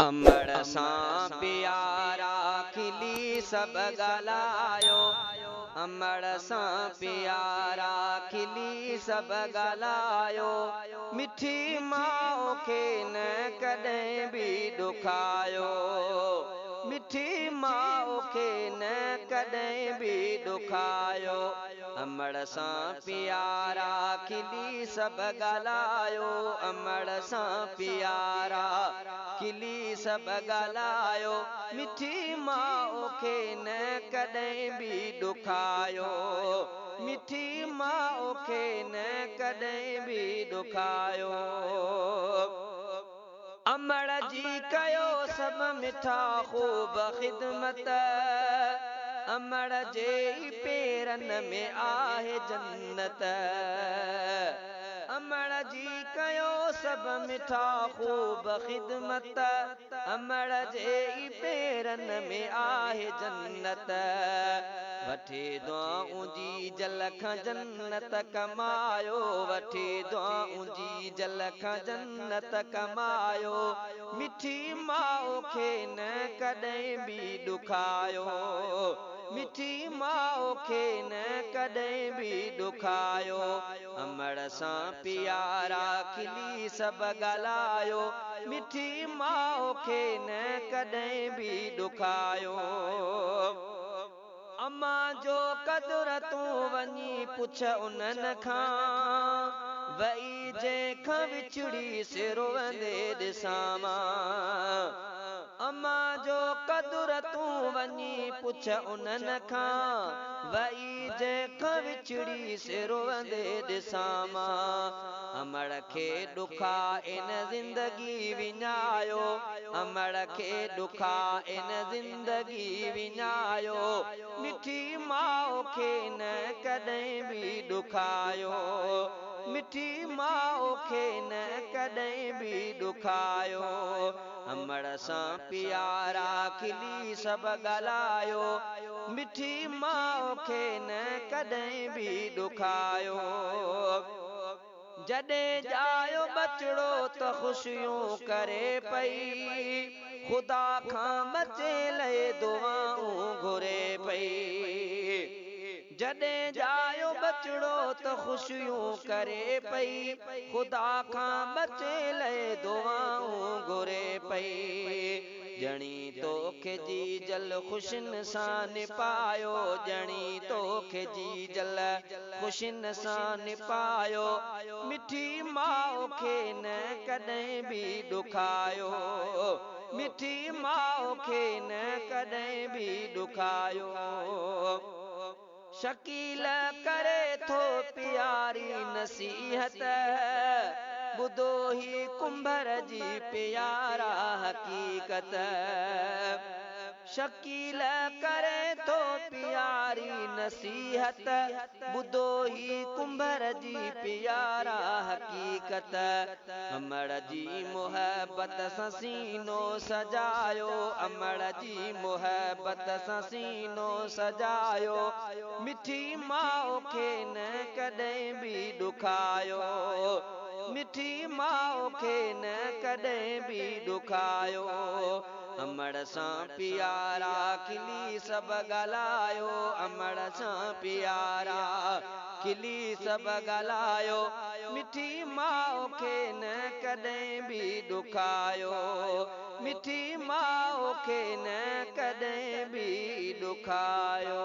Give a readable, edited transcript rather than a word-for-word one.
अमड़ सां प्यारा खिली सब ॻाल्हायो। अमड़ सां प्यारा खिली सब ॻाल्हायो। मिठी माउ खे न कॾहिं बि ॾुखायो। मिठी माउ खे न कॾहिं बि ॾुखायो। अमड़ सां प्यारा खिली सब ॻाल्हायो। अमड़ सां प्यारा खिली सब ॻाल्हायो। मिठी माउ खे न कॾहिं बि ॾुखायो। मिठी माउ खे न कॾहिं बि ॾुखायो। अमड़ जी कयो सब मिठा ख़ूब ख़िदमत। अमड़ जे पेरनि में आहे जन्नत। अमड़ जी कयो सब मिठा ख़ूब ख़िदमत। अमड़ जे पेरनि में आहे जन्नत। वठे दुआऊं जी जल खां जन्नत कमायो। वठे दुआऊं जी जल खां जन्नत कमायो। मिठी माउ खे न कॾहिं बि ॾुखायो। मिठी माउ खे न कॾहिं बि ॾुखायो। अमड़ सां प्यारा खिली सब ॻाल्हायो। मिठी माउ खे न कॾहिं बि ॾुखायो। अम्मा जो क़दुरु तूं वञी पुछ उन्हनि खां। वई जंहिंखां विछड़ी सिरोंदे ॾिसां मां। अम्मा जो क़दुरु तूं वञी पुछ उन्हनि खां। वई जंहिंखां विछड़ी सिरोंदे ॾिसां मां। अमड़ खे ॾुखा इन ज़िंदगी विञायो। अमड़ खे ॾुखा इन ज़िंदगी विञायो। मिठी माउ खे न कॾहिं बि ॾुखायो। मिठी माउ खे न कॾहिं बि ॾुखायो। अमड़ सां प्यारा खिली सब ॻाल्हायो। मिठी माउ खे न कॾहिं बि ॾुखायो। जॾहिं ॼायो बचड़ो त ख़ुशियूं करे पई। ख़ुदा खां मचेल दुआऊं घुरे पई। जॾहिं ॼायो बचड़ो त ख़ुशियूं करे पई। ख़ुदा खां मचेल दुआऊं घुरे पई। ॼणी तोखे जी जल ख़ुशिन सां निपायो। ॼणी तोखे जी जल ख़ुशिन सां निपायो। मिठी माउ खे न कॾहिं बि ॾुखायो। मिठी माउ खे न कॾहिं बि ॾुखायो। शकील करे थो प्यारी नसीहत। ॿुधो ही कुंभर जी प्यारा हक़ीक़त। शकील करे थो प्यारी नसीहत। ॿुधो ही कुंभर जी प्यारा हक़ीक़त। अमड़ जी मोहब्बत सां सीनो सजायो। अमड़ जी मोहब्बत सां सीनो सजायो। मिठी माउ खे न कॾहिं बि ॾुखायो। मिठी माउ खे न कॾहिं बि ॾुखायो। अमड़ सां प्यारा खिली सब ॻाल्हायो। अमड़ सां प्यारा खिली सब ॻाल्हायो। मिठी माउ खे न कॾहिं बि ॾुखायो। मिठी माउ खे न कॾहिं बि ॾुखायो।